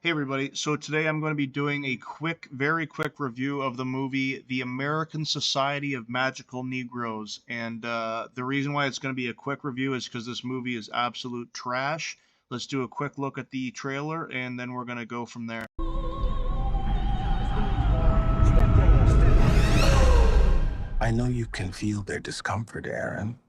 Hey everybody, so today I'm going to be doing a very quick review of the movie The American Society of Magical Negroes. And the reason why it's going to be a quick review is because this movie is absolute trash. Let's do a quick look at the trailer and then we're going to go from there. I know you can feel their discomfort, Aaron.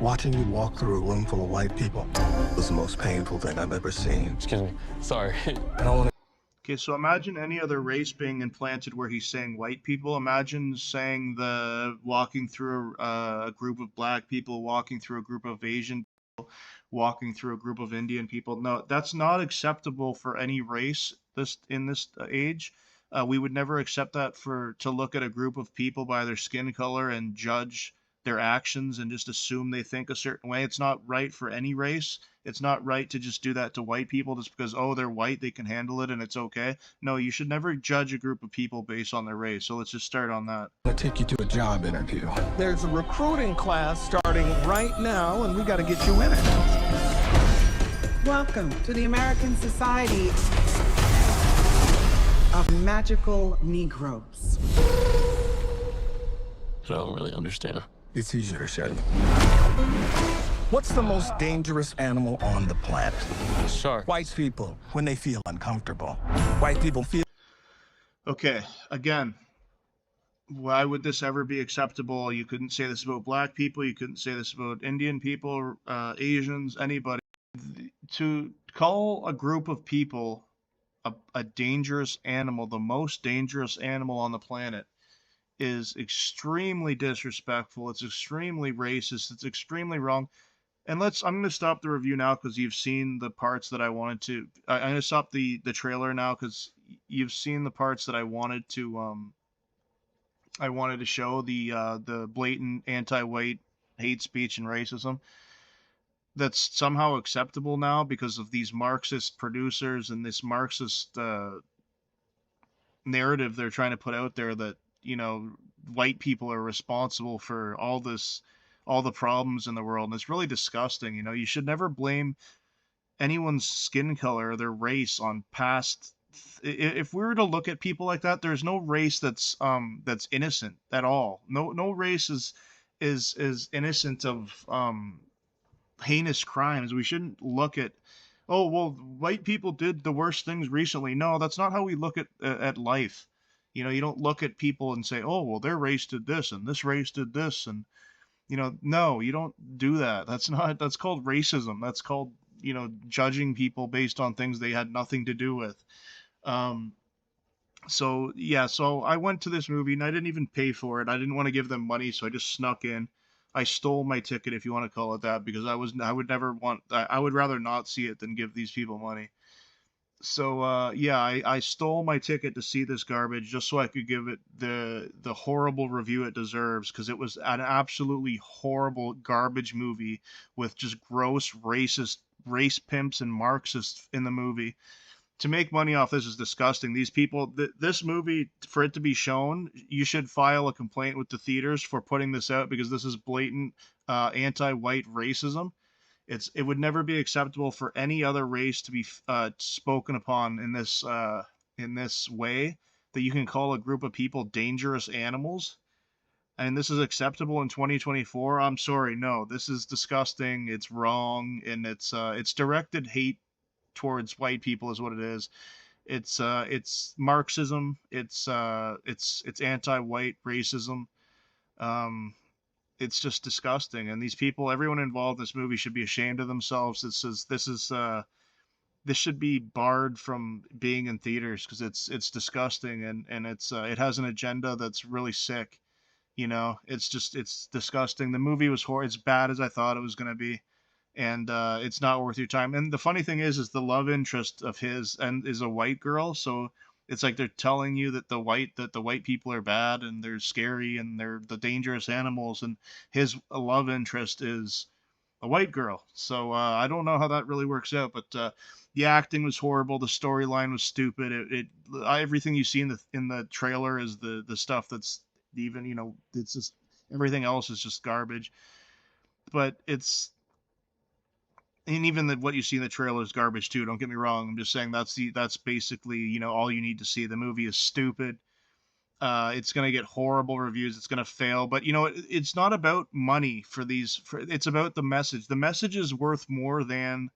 Watching you walk through a room full of white people was the most painful thing I've ever seen. Excuse me. Sorry. I don't want Okay, so imagine any other race being implanted where he's saying white people. Imagine saying walking through a group of black people, walking through a group of Asian people, walking through a group of Indian people. No, that's not acceptable for any race in this age. We would never accept that to look at a group of people by their skin color and judge their actions and just assume they think a certain way. It's not right for any race. It's not right to just do that to white people just because, oh, they're white, they can handle it and it's okay. No, you should never judge a group of people based on their race. So let's just start on that. to take you to a job interview. There's a recruiting class starting right now, and we got to get you in it. Welcome to the American Society of Magical Negroes. I don't really understand. It's easier to say. What's the most dangerous animal on the planet? Shark. White people, when they feel uncomfortable. White people feel... Okay, again, why would this ever be acceptable? You couldn't say this about black people. You couldn't say this about Indian people, Asians, anybody. To call a group of people a dangerous animal, the most dangerous animal on the planet, is extremely disrespectful. It's extremely racist. It's extremely wrong. And I'm going to stop the review now because you've seen the parts that I wanted to. I'm going to stop the trailer now because you've seen the parts that I wanted to. I wanted to show the blatant anti-white hate speech and racism. That's somehow acceptable now because of these Marxist producers and this Marxist narrative they're trying to put out there that, white people are responsible for all the problems in the world. And it's really disgusting. You should never blame anyone's skin color or their race on past. If we were to look at people like that, there's no race that's innocent at all. No race is innocent of heinous crimes. We shouldn't look at, oh, well, white people did the worst things recently. No, that's not how we look at life. You don't look at people and say, oh, well, their race did this and this race did this. And, no, you don't do that. That's called racism. That's called, judging people based on things they had nothing to do with. So I went to this movie and I didn't even pay for it. I didn't want to give them money, so I just snuck in. I stole my ticket, if you want to call it that, because I would rather not see it than give these people money. So I stole my ticket to see this garbage just so I could give it the horrible review it deserves, because it was an absolutely horrible garbage movie with just gross racist race pimps and Marxists in the movie. To make money off this is disgusting. These people, this movie, for it to be shown, you should file a complaint with the theaters for putting this out, because this is blatant anti-white racism. It would never be acceptable for any other race to be spoken upon in this way, that you can call a group of people dangerous animals. And this is acceptable in 2024. I'm sorry, no, this is disgusting. It's wrong, and it's directed hate towards white people is what it is. It's Marxism. It's anti-white racism. It's just disgusting. And these people, everyone involved in this movie, should be ashamed of themselves. This should be barred from being in theaters because it's disgusting, and it has an agenda that's really sick. It's disgusting. The movie was it's bad as I thought it was gonna be, and it's not worth your time. And the funny thing is the love interest of his and is a white girl, so it's like they're telling you that the white people are bad and they're scary and they're the dangerous animals, and his love interest is a white girl. So I don't know how that really works out, but the acting was horrible. The storyline was stupid. Everything you see in the trailer is the stuff that's even, it's just everything else is just garbage. But it's and even what you see in the trailer is garbage too. Don't get me wrong. I'm just saying that's basically all you need to see. The movie is stupid. It's gonna get horrible reviews. It's gonna fail. But it's not about money for these. It's about the message. The message is worth more than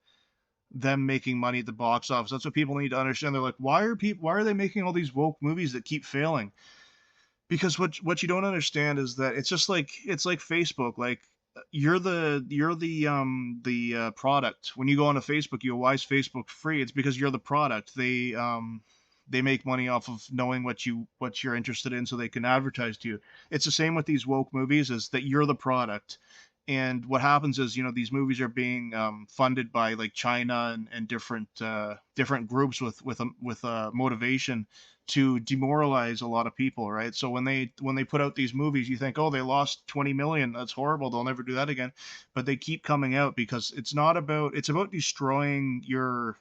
them making money at the box office. That's what people need to understand. They're like, why are they making all these woke movies that keep failing? Because what you don't understand is that it's like Facebook. Like you're the product. When you go onto Facebook, you go, why is Facebook free? It's because you're the product. They make money off of knowing what you're interested in, so they can advertise to you. It's the same with these woke movies, is that you're the product. And what happens is, these movies are being funded by like China and different groups with motivation to demoralize a lot of people, right? So when they put out these movies, you think, oh, they lost 20 million. That's horrible. They'll never do that again. But they keep coming out because it's about destroying your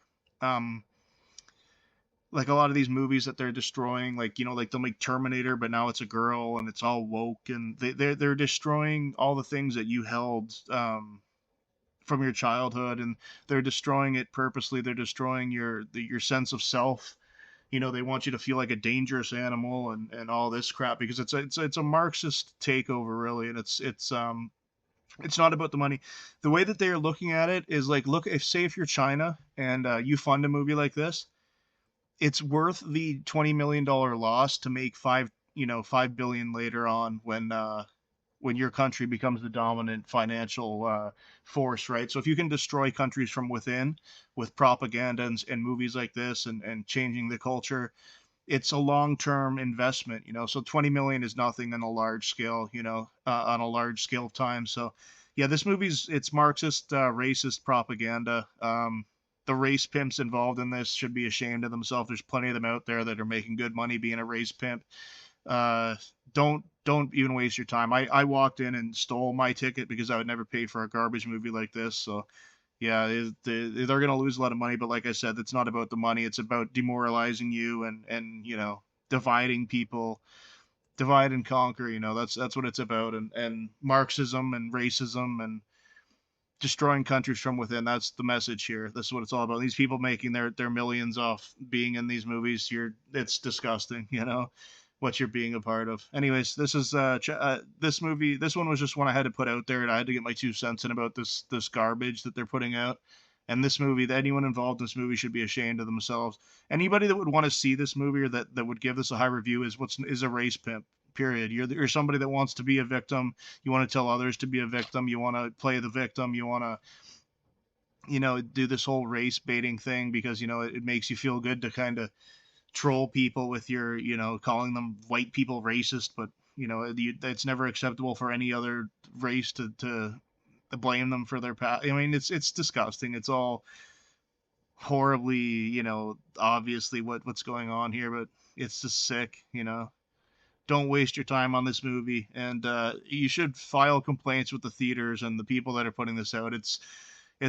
like a lot of these movies that they're destroying, like like they'll make Terminator, but now it's a girl and it's all woke, and they're destroying all the things that you held from your childhood, and they're destroying it purposely. They're destroying your sense of self. They want you to feel like a dangerous animal and all this crap, because it's a Marxist takeover, really, and it's not about the money. The way that they are looking at it is like, look, if you're China and you fund a movie like this, it's worth the $20 million loss to make 5 billion later on when your country becomes the dominant financial force, right? So if you can destroy countries from within with propaganda and movies like this and changing the culture, it's a long-term investment. So 20 million is nothing on a large scale, on a large scale of time. So yeah, this it's Marxist, racist propaganda. The race pimps involved in this should be ashamed of themselves. There's plenty of them out there that are making good money being a race pimp. Uh, don't even waste your time. I walked in and stole my ticket because I would never pay for a garbage movie like this. So yeah, they're gonna lose a lot of money. But like I said, it's not about the money. It's about demoralizing you and dividing people, divide and conquer. That's what it's about. And Marxism and racism and destroying countries from within. That's the message here. That's what it's all about. These people making their millions off being in these movies. It's disgusting, what you're being a part of. Anyways, this is this movie. This one was just one I had to put out there, and I had to get my 2 cents in about this garbage that they're putting out. And this movie, that anyone involved in this movie should be ashamed of themselves. Anybody that would want to see this movie or that would give this a high review is a race pimp. Period. You're somebody that wants to be a victim. You want to tell others to be a victim. You want to play the victim. You want to do this whole race baiting thing because it makes you feel good to kind of troll people with your calling them white people racist, but it's never acceptable for any other race to blame them for their past. I mean, it's disgusting. It's all horribly obviously what's going on here, but it's just sick. Don't waste your time on this movie, and you should file complaints with the theaters and the people that are putting this out. It's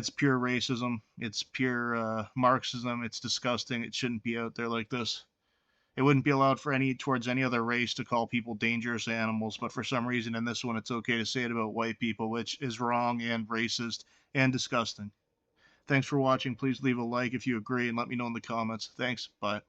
pure racism. It's pure Marxism. It's disgusting. It shouldn't be out there like this. It wouldn't be allowed towards any other race to call people dangerous animals, but for some reason in this one it's okay to say it about white people, which is wrong and racist and disgusting. Thanks for watching. Please leave a like if you agree and let me know in the comments. Thanks. Bye.